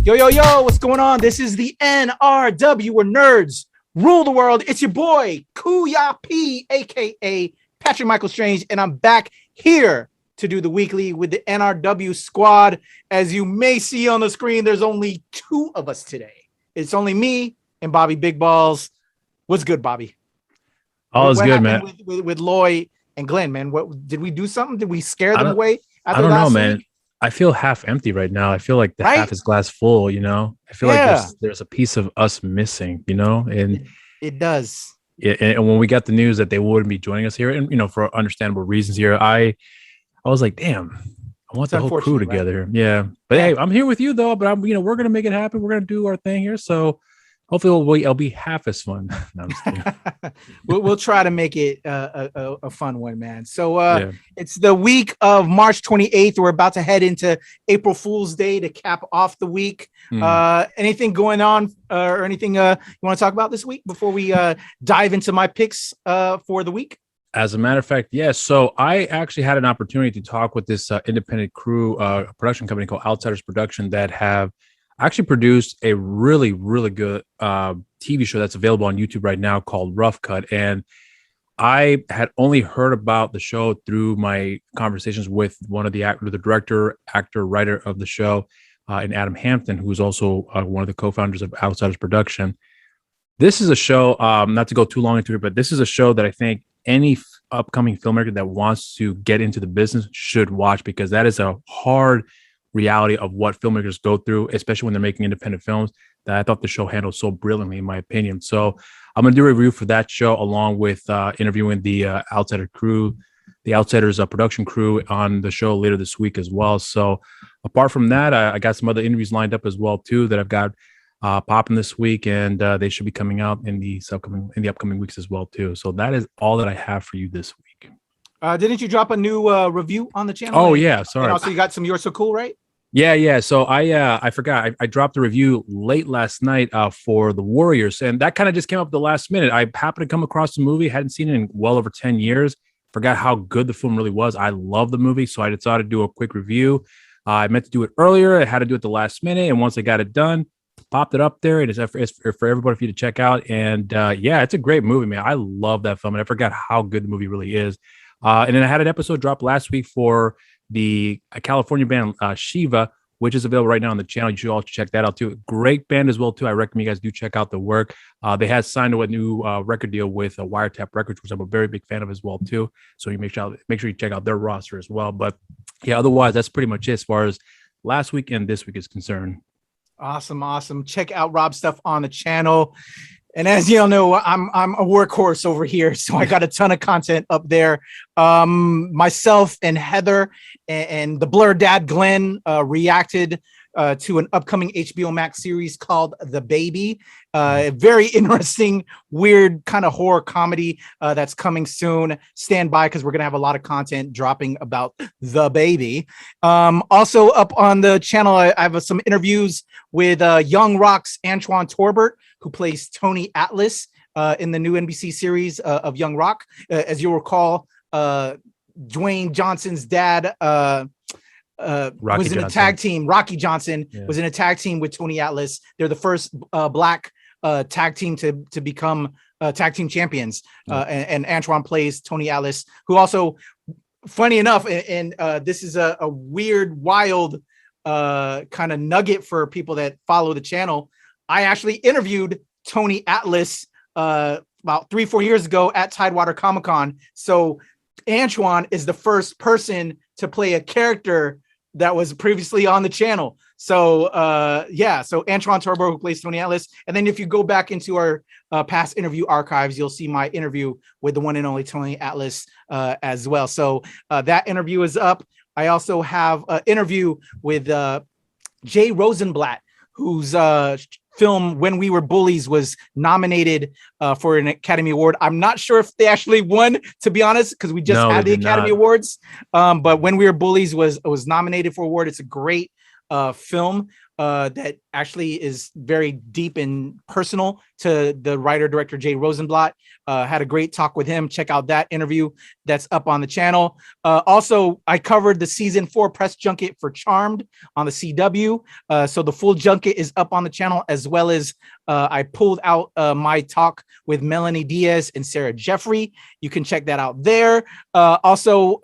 Yo, what's going on? This is the NRW, where nerds rule the world. It's your boy, Kuya P, aka Patrick Michael Strange, and I'm back here to do the weekly with the NRW squad. As you may see on the screen, there's only two of us today. It's only me and Bobby Big Balls. What's good, Bobby? All is good, man. With Lloyd and Glenn, man. What did we do something? Did we scare them away? I don't know, man. I feel half empty right now. I feel like the half is glass full, you know? I feel like there's a piece of us missing, you know? And it does. Yeah, and when we got the news that they wouldn't be joining us here, and you know, for understandable reasons here, I was like, damn, I want the whole crew together. Right? Yeah. But hey, I'm here with you though, but we're gonna make it happen. We're gonna do our thing here. So hopefully it'll be half as fun. No, I'm just kidding. we'll try to make it a fun one, man. So It's the week of March 28th. We're about to head into April Fool's Day to cap off the week. Anything going on or anything you want to talk about this week before we dive into my picks for the week? As a matter of fact, yes. So I actually had an opportunity to talk with this independent crew, production company called Outsiders Production that have actually produced a really, really good TV show that's available on YouTube right now called Rough Cut. And I had only heard about the show through my conversations with one of the director, actor, writer of the show, and Adam Hampton, who's also one of the co-founders of Outsiders Production. This is a show, not to go too long into it, but this is a show that I think any upcoming filmmaker that wants to get into the business should watch, because that is a hard reality of what filmmakers go through, especially when they're making independent films, that I thought the show handled so brilliantly, in my opinion. So I'm going to do a review for that show, along with interviewing the Outsiders production crew on the show later this week as well. So apart from that, I got some other interviews lined up as well too that I've got popping this week, and they should be coming out in the upcoming weeks as well too. So that is all that I have for you this week. Didn't you drop a new review on the channel? Oh yeah, sorry. And also you got some You're So Cool, right? Yeah. So I forgot. I dropped a review late last night for The Warriors, and that kind of just came up at the last minute. I happened to come across the movie, hadn't seen it in well over 10 years. Forgot how good the film really was. I love the movie, so I decided to do a quick review. I meant to do it earlier. I had to do it the last minute, and once I got it done, popped it up there. It's for everybody for you to check out. And it's a great movie, man. I love that film, and I forgot how good the movie really is. And then I had an episode drop last week for the California band Shiva, which is available right now on the channel. You should all check that out too. Great band as well too. I recommend you guys do check out the work. They had signed to a new record deal with Wiretap Records, which I'm a very big fan of as well too. So you make sure you check out their roster as well. But yeah, otherwise that's pretty much it as far as last week and this week is concerned. Awesome. Check out Rob's stuff on the channel. And as you all know, I'm a workhorse over here, so I got a ton of content up there. Myself and Heather and the Blur Dad Glenn reacted to an upcoming HBO Max series called The Baby. Very interesting, weird kind of horror comedy that's coming soon. Stand by, because we're going to have a lot of content dropping about The Baby. Also up on the channel, I have some interviews with Young Rock's Antoine Torbert, who plays Tony Atlas in the new NBC series of Young Rock. As you'll recall, Dwayne Johnson's dad was in a tag team. Rocky Johnson was in a tag team with Tony Atlas. They're the first black tag team to become tag team champions. And Antoine plays Tony Atlas, who also, funny enough, and this is a weird, wild kind of nugget for people that follow the channel. I actually interviewed Tony Atlas about 3-4 years ago at Tidewater Comic-Con. So Antoine is the first person to play a character that was previously on the channel. So so Antoine Torbert, who plays Tony Atlas. And then if you go back into our past interview archives, you'll see my interview with the one and only Tony Atlas as well. So that interview is up. I also have an interview with Jay Rosenblatt, whose film When We Were Bullies was nominated for an Academy Award. I'm not sure if they actually won, to be honest, because we just had the Academy Awards. But When We Were Bullies was nominated for award. It's a great film that actually is very deep and personal to the writer director Jay Rosenblatt. Had a great talk with him. Check out that interview that's up on the channel. Also, I covered the season 4 press junket for Charmed on the CW. So the full junket is up on the channel, as well as I pulled out my talk with Melanie Diaz and Sarah Jeffrey. You can check that out there. Also,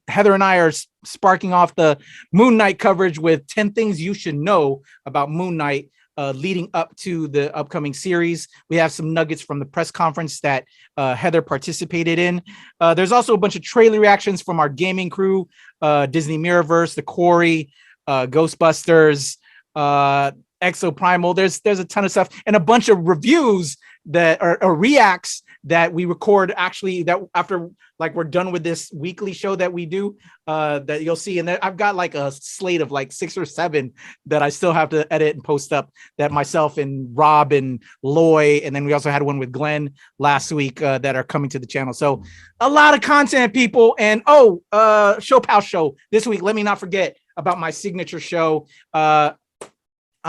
Heather and I are sparking off the Moon Knight coverage with 10 things you should know about Moon Knight leading up to the upcoming series. We have some nuggets from the press conference that Heather participated in. There's also a bunch of trailer reactions from our gaming crew, Disney Mirrorverse, The Quarry, Ghostbusters, Exo Primal. There's a ton of stuff and a bunch of reviews that are reacts that we record actually that after like we're done with this weekly show that we do that you'll see. And I've got like a slate of like 6 or 7 that I still have to edit and post up that myself and Rob and Loy. And then we also had one with Glenn last week that are coming to the channel. So a lot of content, people. And Show Pal Show this week. Let me not forget about my signature show. I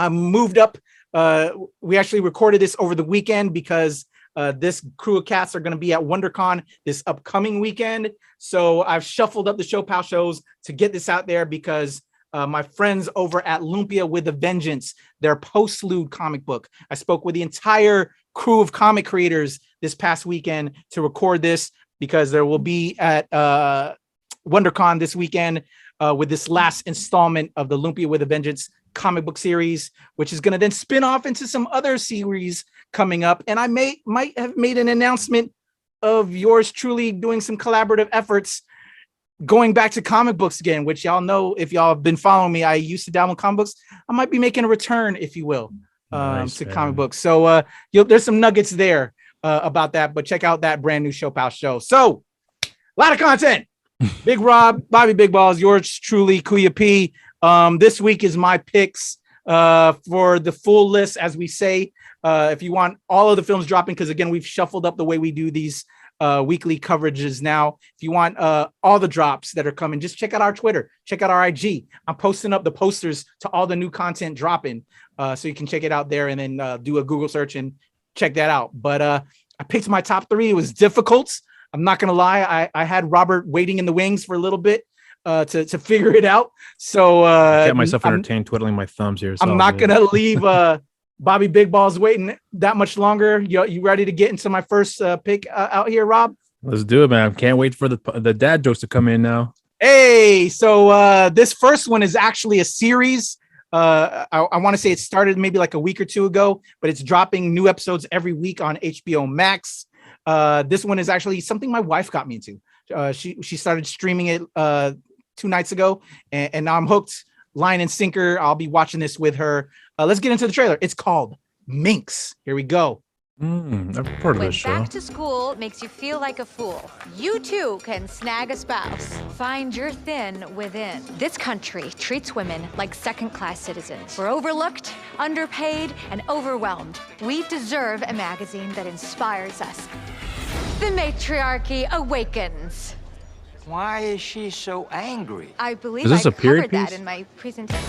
moved up. We actually recorded this over the weekend because this crew of cats are going to be at WonderCon this upcoming weekend. So I've shuffled up the Show Pal shows to get this out there because my friends over at Lumpia with a Vengeance, their postlude comic book. I spoke with the entire crew of comic creators this past weekend to record this because there will be at WonderCon this weekend with this last installment of the Lumpia with a Vengeance comic book series, which is going to then spin off into some other series coming up. And I might have made an announcement of yours truly doing some collaborative efforts going back to comic books again, which y'all know, if y'all have been following me, I used to dabble in comic books. I might be making a return, if you will, to comic books. So there's some nuggets there about that, but check out that brand new Show Pal show. So a lot of content. Big Rob, Bobby Big Balls, yours truly, Kuya P. This week is my picks for the full list, as we say. If you want all of the films dropping, because again, we've shuffled up the way we do these weekly coverages now. If you want all the drops that are coming, just check out our Twitter, check out our IG. I'm posting up the posters to all the new content dropping, so you can check it out there and then do a Google search and check that out. But I picked my top 3. It was difficult. I'm not going to lie. I had Robert waiting in the wings for a little bit to figure it out. So I kept myself entertained twiddling my thumbs here. So I'm not going to leave Bobby Big Balls waiting that much longer. You ready to get into my first pick out here, Rob? Let's do it, man. Can't wait for the dad jokes to come in now. Hey, so this first one is actually a series. I want to say it started maybe like a week or 2 ago, but it's dropping new episodes every week on HBO Max. This one is actually something my wife got me into. She started streaming it 2 nights ago, and now I'm hooked, line and sinker. I'll be watching this with her. Let's get into the trailer. It's called Minx. Here we go. I've heard of this show. When back to school makes you feel like a fool, you too can snag a spouse. Find your thin within. This country treats women like second-class citizens. We're overlooked, underpaid, and overwhelmed. We deserve a magazine that inspires us. The matriarchy awakens. Why is she so angry? I believe Is this I a period covered that piece? in my presentation.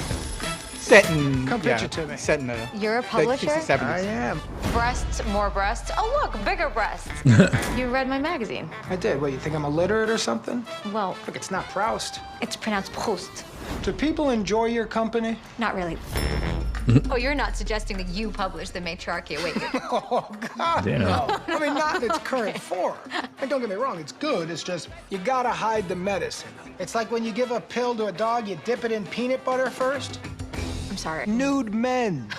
Come pitch it to me. Set in the You're a publisher? 60s, 70s. I am. Breasts, more breasts. Oh, look, bigger breasts. You read my magazine. I did. What, you think I'm illiterate or something? Well, Look, it's not Proust. it's pronounced Proust. Do people enjoy your company? Not really. Oh, you're not suggesting that you publish The Matriarchy Awakens. Oh, God, Damn. no. I mean, not in its current form. And don't get me wrong, it's good. It's just, you gotta hide the medicine. It's like when you give a pill to a dog, you dip it in peanut butter first. I'm sorry. Nude men.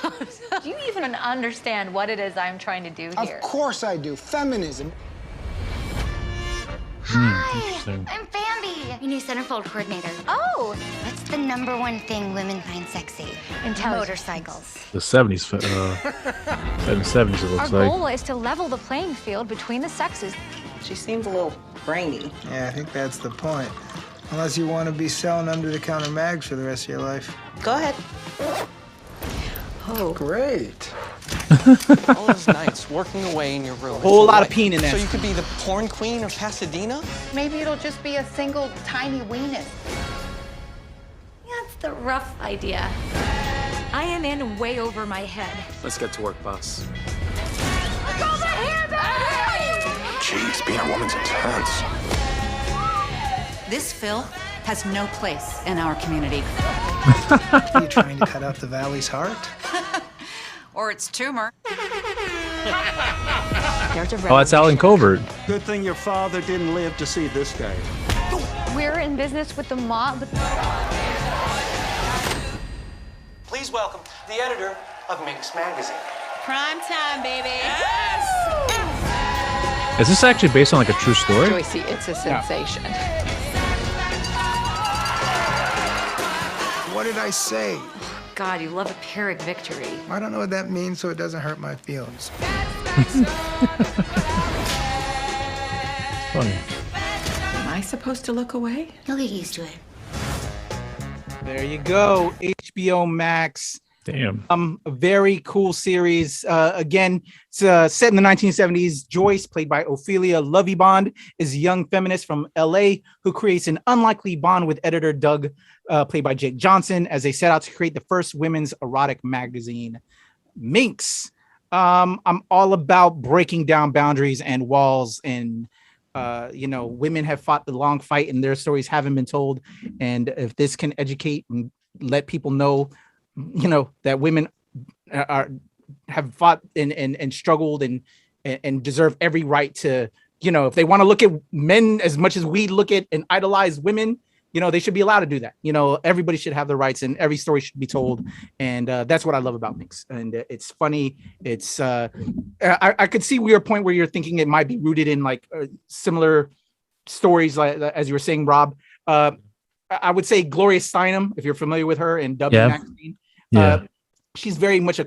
Do you even understand what it is I'm trying to do here? Of course I do. Feminism. Interesting. I'm Bambi, your new centerfold coordinator. Oh, What's the #1 thing women find sexy? Intelligence. Motorcycles. The 70s, in the 70s it Our looks like. goal is to level the playing field between the sexes. She seems a little brainy. Yeah, I think that's the point. Unless you want to be selling under-the-counter mags for the rest of your life. Go ahead. Oh. Great. All those nights working away in your room. Whole lot of peen in there. So you could be the porn queen of Pasadena? Maybe it'll just be a single tiny weenus. That's the rough idea. I am in way over my head. Let's get to work, boss. Jeez, being a woman's intense. This filth has no place in our community. Are you trying to cut out the valley's heart? Or its tumor. Oh, that's Alan Covert. Good thing your father didn't live to see this day. We're in business with the mob. Please welcome the editor of Minx Magazine. Prime time, baby. Is this actually based on like a true story? Joycey, it's a sensation. What did I say? God, you love a Pyrrhic victory. I don't know what that means, so it doesn't hurt my feelings. Funny. Am I supposed to look away? You'll get used to it. There you go. HBO Max. Damn. A very cool series. Again, it's set in the 1970s. Joyce, played by Ophelia Lovibond, is a young feminist from LA who creates an unlikely bond with editor Doug, played by Jake Johnson, as they set out to create the first women's erotic magazine, Minx. I'm all about breaking down boundaries and walls, and women have fought the long fight and their stories haven't been told. And if this can educate and let people know, that women have fought and struggled and deserve every right to, if they want to look at men as much as we look at and idolize women, they should be allowed to do that. Everybody should have their rights and every story should be told. And that's what I love about Minx. And it's funny. It's I could see your point where you're thinking it might be rooted in like similar stories, like as you were saying, Rob. I would say Gloria Steinem, if you're familiar with her, in W Magazine. Yeah. She's very much a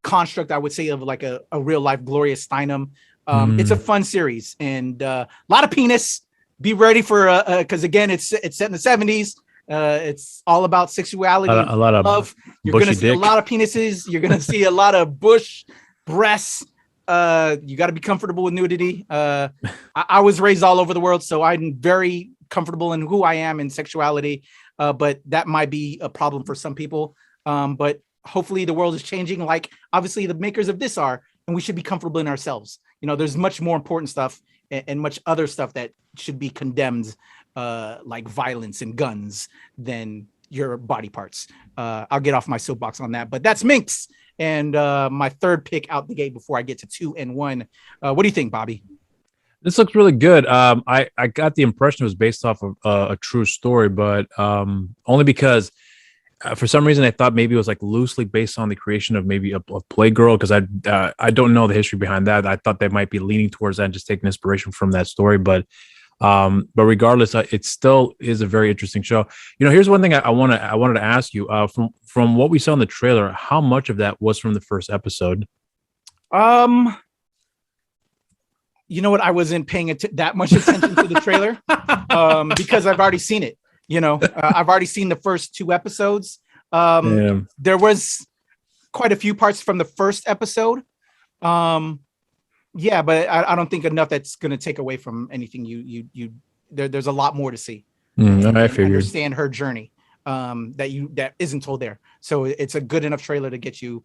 construct, I would say, of like a real life Gloria Steinem. It's a fun series and a lot of penis. Be ready for because again, it's set in the 70s. It's all about sexuality, a lot of love. You're gonna see dick. a lot of penises. You're gonna see a lot of bush breasts. You got to be comfortable with nudity. I was raised all over the world, so I'm very comfortable in who I am in sexuality. But that might be a problem for some people. But hopefully the world is changing, like obviously the makers of this are, and we should be comfortable in ourselves. There's much more important stuff and much other stuff that should be condemned, like violence and guns, than your body parts. I'll get off my soapbox on that, but that's Minx. And my third pick out the gate before I get to 2 and 1. What do you think, Bobby? This looks really good. I got the impression it was based off of a true story, but only because for some reason I thought maybe it was like loosely based on the creation of maybe a Playgirl, because I don't know the history behind that. I thought they might be leaning towards that and just taking inspiration from that story, but regardless, it still is a very interesting show. Here's one thing I wanted to ask you. From what we saw in the trailer, how much of that was from the first episode? You know what? I wasn't paying that much attention to the trailer because I've already seen it. I've already seen the first 2 episodes. There was quite a few parts from the first episode. Yeah, but I don't think enough that's going to take away from anything. There's a lot more to see. I figured. Understand her journey that isn't told there. So it's a good enough trailer to get you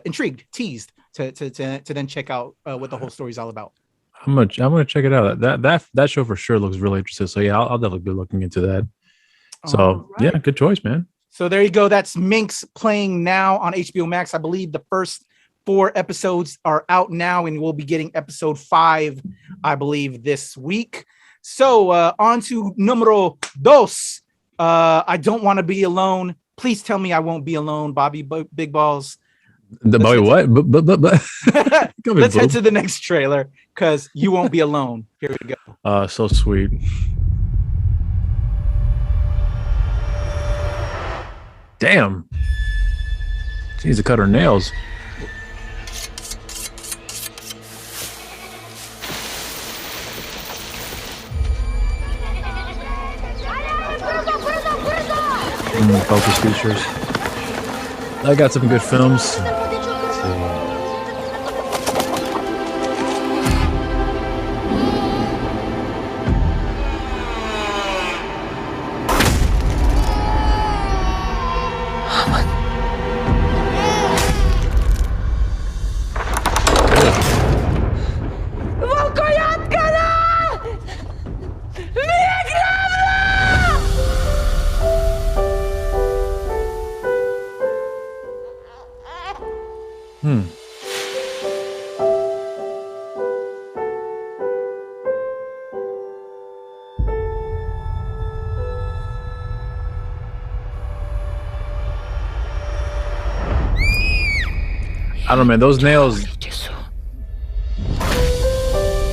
intrigued, teased to then check out what the whole story is all about. I'm gonna check it out. That show for sure looks really interesting. So yeah, I'll definitely be looking into that. So right. Yeah, good choice, man. So there you go. That's Minx, playing now on HBO Max. I believe the first 4 episodes are out now, and we'll be getting episode 5, I believe, this week. So on to numero 2. I don't want to be alone. Please tell me I won't be alone, Bobby Big Balls. Bobby what? Let's head to the next trailer because you won't be alone. Here we go. So sweet. Damn. She needs to cut her nails. Focus features. I got some good films. I don't know, man. Those nails.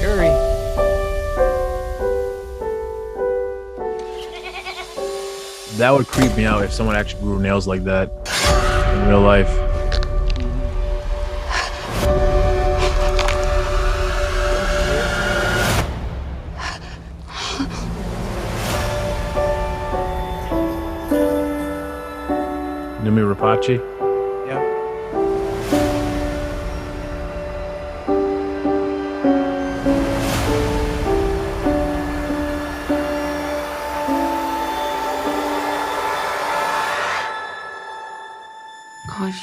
Hurry. That would creep me out if someone actually grew nails like that in real life. Numi Rapace. Yep.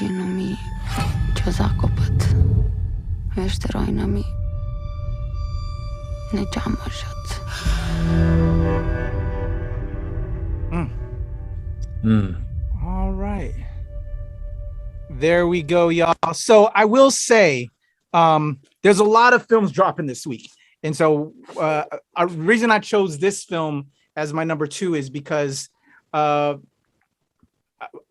Numi Jozakopat. Veshteroi Nami. Nejamashat. All right. There we go, y'all. So I will say, there's a lot of films dropping this week. And so a reason I chose this film as my number 2 is because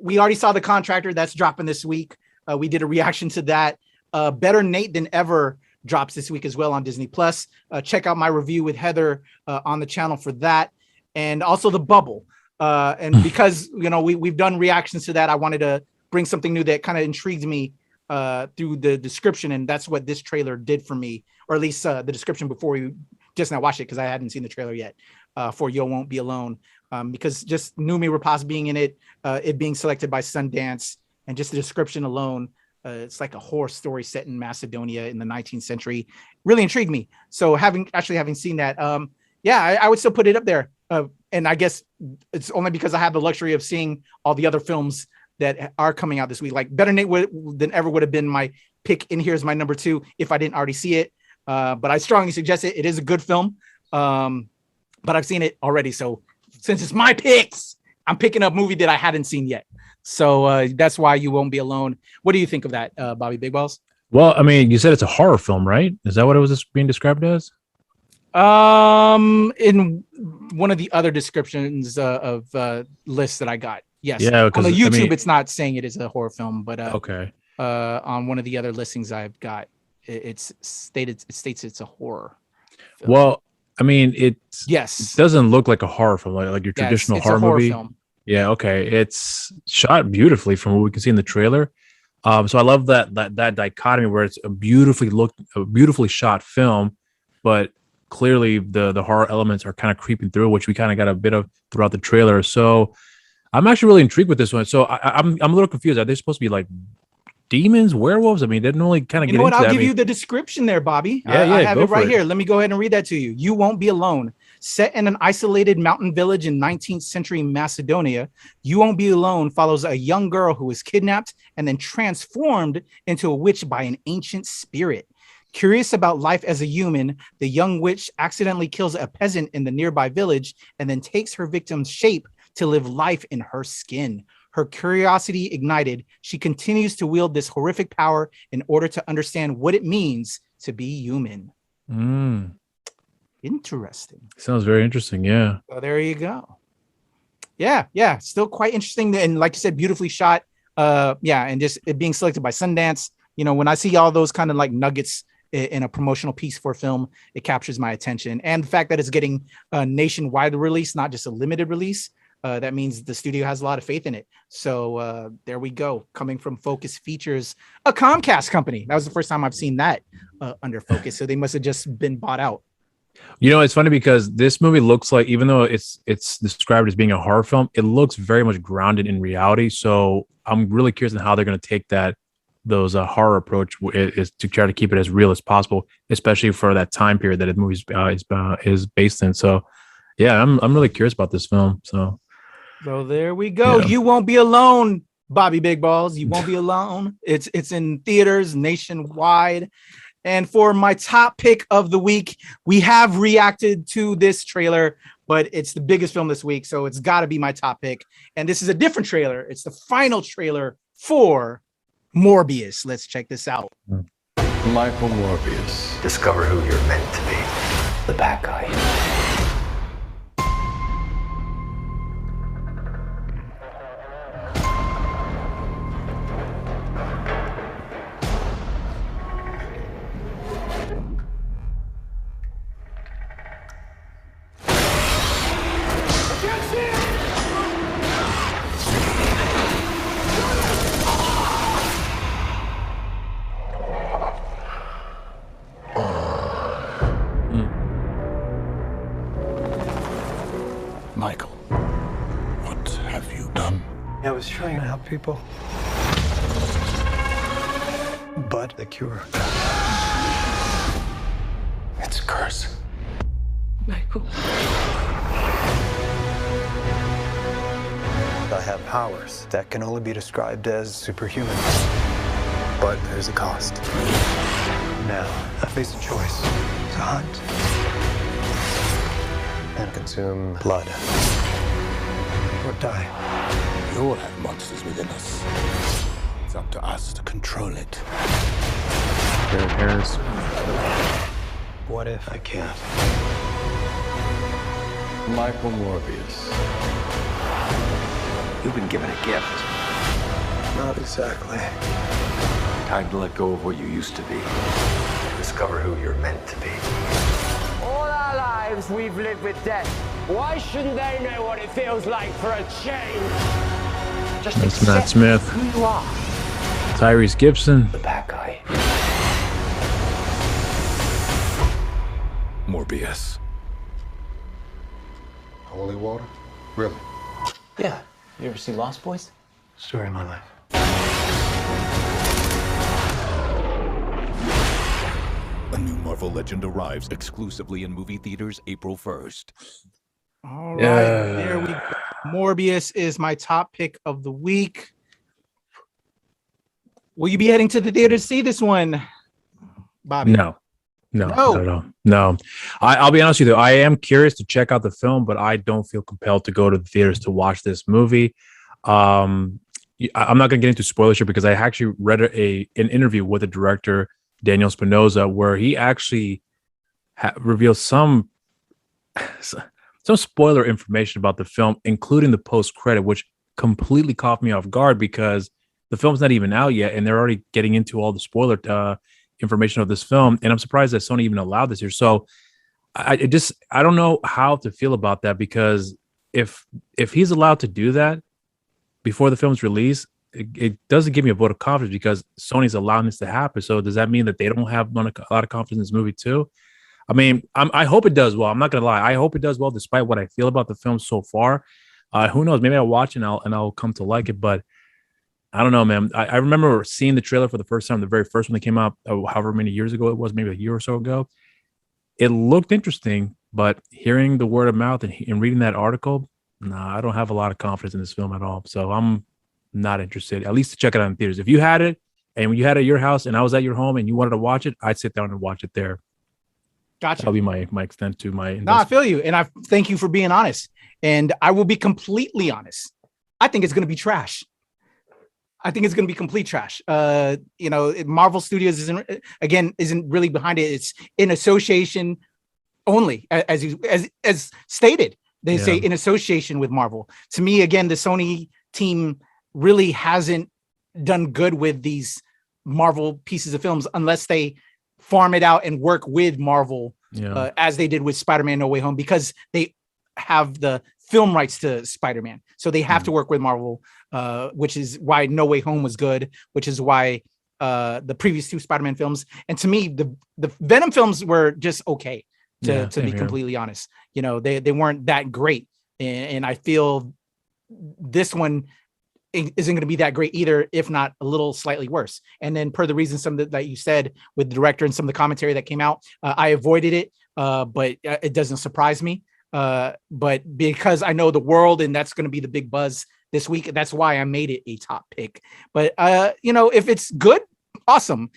we already saw The Contractor. That's dropping this week. We did a reaction to that. Better Nate Than Ever drops this week as well on Disney Plus. Check out my review with Heather on the channel for that. And also The Bubble. And because, we've done reactions to that, I wanted to bring something new that kind of intrigued me through the description. And that's what this trailer did for me, or at least the description before you just now watched it, because I hadn't seen the trailer yet for You Won't Be Alone. Because just Numi Rapace being in it, it being selected by Sundance, and just the description alone, it's like a horror story set in Macedonia in the 19th century. Really intrigued me. So having seen that, I would still put it up there. And I guess it's only because I have the luxury of seeing all the other films that are coming out this week. Like Better Nate Than Ever would have been my pick in here as my number 2 if I didn't already see it. But I strongly suggest it. It is a good film. But I've seen it already. So since it's my picks, I'm picking up a movie that I hadn't seen yet. So that's why You Won't Be Alone. What do you think of that, Bobby Big Balls? Well, I mean, you said it's a horror film, right? Is that what it was being described as? In one of the other descriptions of lists that I got, yes. Yeah, on the YouTube, it's not saying it is a horror film, but okay. On one of the other listings I've got, it states it's a horror film. Well, I mean, it yes, doesn't look like a horror film, like your traditional it's horror a horror movie. Film. Yeah, okay. It's shot beautifully from what we can see in the trailer. So I love that dichotomy where it's a beautifully shot film, but clearly the horror elements are kind of creeping through, which we kind of got a bit of throughout the trailer. So I'm actually really intrigued with this one. So I'm a little confused. Are they supposed to be like demons, werewolves? I mean, they didn't really kind of get into that. I'll give you the description there, Bobby. Yeah, I have it right here. Let me go ahead and read that to you. You Won't Be Alone. Set in an isolated mountain village in 19th century Macedonia, You Won't Be Alone follows a young girl who is kidnapped and then transformed into a witch by an ancient spirit. Curious about life as a human, the young witch accidentally kills a peasant in the nearby village and then takes her victim's shape to live life in her skin. Her curiosity ignited, she continues to wield this horrific power in order to understand what it means to be human. Interesting. Sounds very interesting. Yeah. So there you go. Yeah. Still quite interesting. And like you said, beautifully shot. And just it being selected by Sundance. When I see all those kind of like nuggets in a promotional piece for a film, it captures my attention. And the fact that it's getting a nationwide release, not just a limited release, that means the studio has a lot of faith in it. So there we go. Coming from Focus Features, a Comcast company. That was the first time I've seen that under Focus. So they must have just been bought out. It's funny because this movie looks like, even though it's described as being a horror film, it looks very much grounded in reality. So I'm really curious on how they're going to take those horror approach is to try to keep it as real as possible, especially for that time period that the movie is based in. So yeah, I'm really curious about this film. So there we go. Yeah. You Won't Be Alone, Bobby Big Balls. You Won't Be Alone. It's in theaters nationwide. And for my top pick of the week, we have reacted to this trailer, but it's the biggest film this week, so it's got to be my top pick. And this is a different trailer. It's the final trailer for Morbius. Let's check this out. Michael Morbius. Discover who you're meant to be. The bad guy. was trying to help people. But the cure. It's a curse. Michael. I have powers that can only be described as superhuman. But there's a cost. Now, I face a choice. To hunt. And consume blood. Or die. We all have monsters within us. It's up to us to control it. Harris. What if I can't? Michael Morbius. You've been given a gift. Not exactly. Time to let go of what you used to be. Discover who you're meant to be. All our lives we've lived with death. Why shouldn't they know what it feels like for a change? Just that's Matt Smith. Who you are. Tyrese Gibson. The bad guy. Morbius. Holy water? Really? Yeah. You ever see Lost Boys? Story of my life. A new Marvel Legend arrives exclusively in movie theaters April 1st. All right, there we go. Morbius is my top pick of the week. Will you be heading to the theater to see this one, Bobby? No, not at all. No. I'll be honest with you, though. I am curious to check out the film, but I don't feel compelled to go to the theaters to watch this movie. I'm not going to get into spoilers here because I actually read an interview with the director, Daniel Spinoza, where he actually revealed some spoiler information about the film, including the post-credit, which completely caught me off guard because the film's not even out yet, and they're already getting into all the spoiler information of this film. And I'm surprised that Sony even allowed this here. So I don't know how to feel about that, because if he's allowed to do that before the film's release, it doesn't give me a vote of confidence because Sony's allowing this to happen. So does that mean that they don't have a lot of confidence in this movie too? I mean, I hope it does well. I'm not gonna lie. I hope it does well, despite what I feel about the film so far. Who knows? Maybe I'll watch it and I'll come to like it. But I don't know, man. I remember seeing the trailer for the first time, the very first one that came out, however many years ago it was, maybe a year or so ago. It looked interesting, but hearing the word of mouth and reading that article, I don't have a lot of confidence in this film at all. So I'm not interested, at least to check it out in theaters. If you had it and you had it at your house and I was at your home and you wanted to watch it, I'd sit down and watch it there. Gotcha. That'll be my extent to my investment. No, I feel you. And I thank you for being honest. And I will be completely honest. I think it's going to be trash. I think it's going to be complete trash. Marvel Studios isn't really behind it. It's in association only, as stated. They say in association with Marvel. To me, again, the Sony team really hasn't done good with these Marvel pieces of films unless they farm it out and work with Marvel as they did with Spider-Man No Way Home, because they have the film rights to Spider-Man. So they have to work with Marvel, which is why No Way Home was good, which is why the previous two Spider-Man films. And to me, the Venom films were just okay, to be completely honest. They weren't that great. And I feel this one isn't going to be that great either, if not a little slightly worse. And then per the reasons that you said with the director and some of the commentary that came out, I avoided it, but it doesn't surprise me. But because I know the world and that's going to be the big buzz this week, that's why I made it a top pick. But, if it's good, awesome.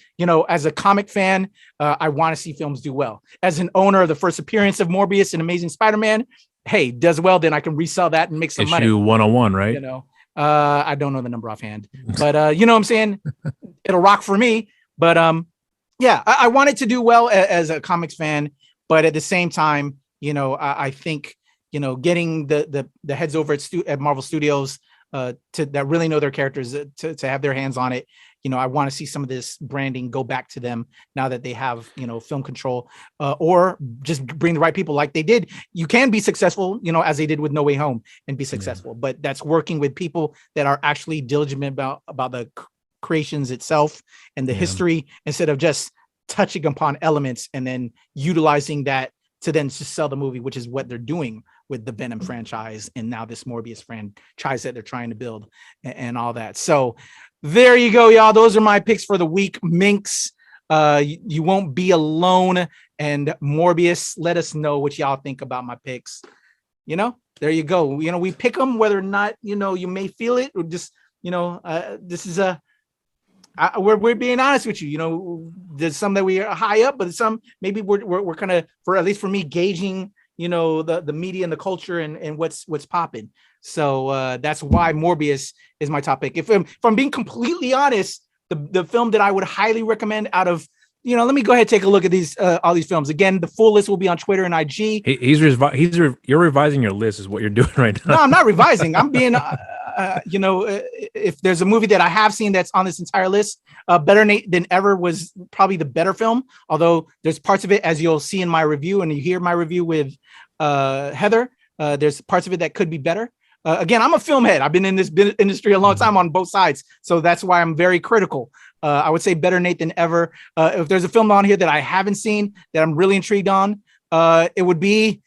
As a comic fan, I want to see films do well. As an owner of the first appearance of Morbius and Amazing Spider-Man, hey, does well, then I can resell that and make some money. Issue 101, right? I don't know the number offhand, but you know what I'm saying? It'll rock for me. But I want it to do well as a comics fan, but at the same time, I think, getting the heads over at Marvel Studios that really know their characters to have their hands on it. I want to see some of this branding go back to them now that they have, film control, or just bring the right people like they did. You can be successful, as they did with No Way Home and be successful, but that's working with people that are actually diligent about the creations itself and the history, instead of just touching upon elements and then utilizing that to then just sell the movie, which is what they're doing with the Venom franchise and now this Morbius franchise that they're trying to build and all that. So there you go, y'all. Those are my picks for the week. Minx, you won't be alone. And Morbius, let us know what y'all think about my picks. You know, there you go. You know, we pick them whether or not, you know, you may feel it or just, you know, this is we're being honest with you. You know, there's some that we are high up, but some maybe we're kind of, for at least for me, gauging, you know, the media and the culture and what's popping. So that's why Morbius is my topic. If I'm being completely honest, the film that I would highly recommend out of, you know, let me go ahead and take a look at these all these films. Again, the full list will be on Twitter and IG. You're revising your list is what you're doing right now. No, I'm not revising. I'm being, you know, if there's a movie that I have seen that's on this entire list, Better Than Ever was probably the better film. Although there's parts of it, as you'll see in my review, and you hear my review with Heather, there's parts of it that could be better. Again, I'm a film head. I've been in this industry a long time on both sides. So that's why I'm very critical. I would say Better Than Ever. If there's a film on here that I haven't seen that I'm really intrigued on, it would be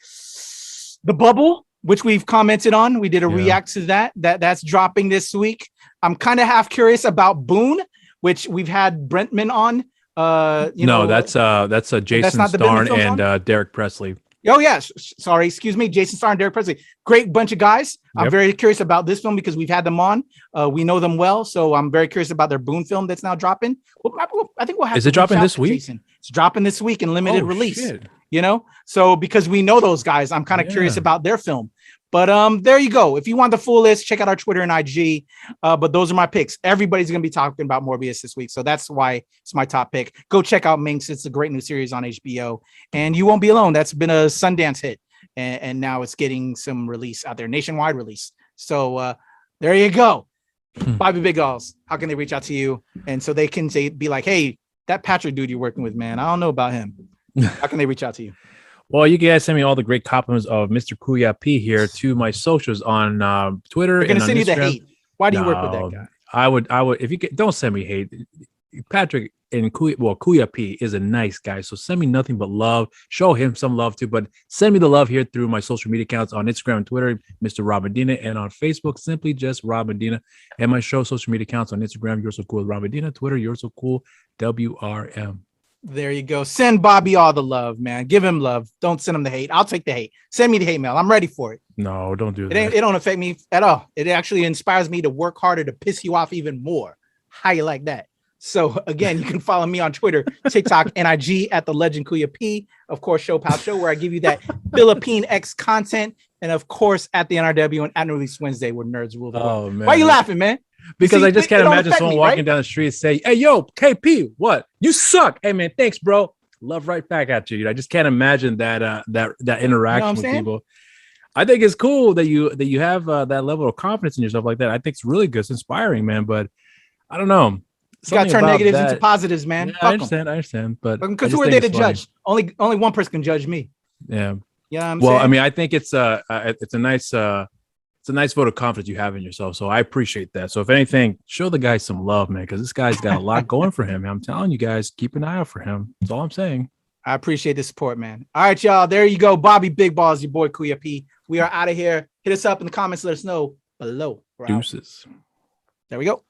The Bubble, which we've commented on. We did a react to that's dropping this week. I'm kind of half curious about Boon, which we've had Brentman on. That's Jason Starn and Derek Presley. Oh yes, sorry, excuse me, Jason Starr and Derek Presley. Great bunch of guys. I'm very curious about this film because we've had them on. We know them well, so I'm very curious about their Boon film that's now dropping. Well, I think we'll have. Is it dropping this week? Jason. It's dropping this week in limited release. Shit. You know, so because we know those guys, I'm kind of curious about their film. But there you go. If you want the full list, check out our Twitter and IG. But those are my picks. Everybody's going to be talking about Morbius this week. So that's why it's my top pick. Go check out Minx. It's a great new series on HBO. And you won't be alone. That's been a Sundance hit. And now it's getting some release out there, nationwide release. So there you go. Bobby Big Balls, how can they reach out to you? And so they can be like, hey, that Patrick dude you're working with, man, I don't know about him. How can they reach out to you? Well, you guys send me all the great compliments of Mr. Kuya P here to my socials on Twitter. They're gonna send you the hate. Why do you work with that guy? I would if you don't send me hate. Patrick and Kuya P is a nice guy, so send me nothing but love. Show him some love too, but send me the love here through my social media accounts on Instagram and Twitter, Mr. Rob Medina, and on Facebook, simply just Rob Medina. And my show social media accounts on Instagram, You're So Cool with Rob Medina, Twitter, You're So Cool WRM. There you go. Send Bobby all the love, man. Give him love. Don't send him the hate. I'll take the hate. Send me the hate mail. I'm ready for it. No, don't do that. It don't affect me at all. It actually inspires me to work harder to piss you off even more. How you like that? So again, you can follow me on Twitter, TikTok, and IG at the Legend Kuya P. Of course, Show Pal Show, where I give you that Philippine X content, and of course at the NRW and at Release Wednesday, where nerds rule the world. Man. Why are you laughing, man? Because I just can't imagine someone walking down the street and say, "Hey, yo, KP, what? You suck." Hey, man, thanks, bro. Love right back at you. I just can't imagine that interaction with people. I think it's cool that you have that level of confidence in yourself like that. I think it's really good. It's inspiring, man. But I don't know. You gotta turn negatives into positives, man. Yeah, I understand. But because who are they to judge? Only one person can judge me. Yeah. You know what I'm saying? I mean, I think it's a nice vote of confidence you have in yourself. So I appreciate that. So if anything, show the guy some love, man, because this guy's got a lot going for him. I'm telling you guys, keep an eye out for him. That's all I'm saying. I appreciate the support, man. All right, y'all. There you go. Bobby Big Balls, your boy Kuya P. We are out of here. Hit us up in the comments. Let us know below. Deuces. There we go.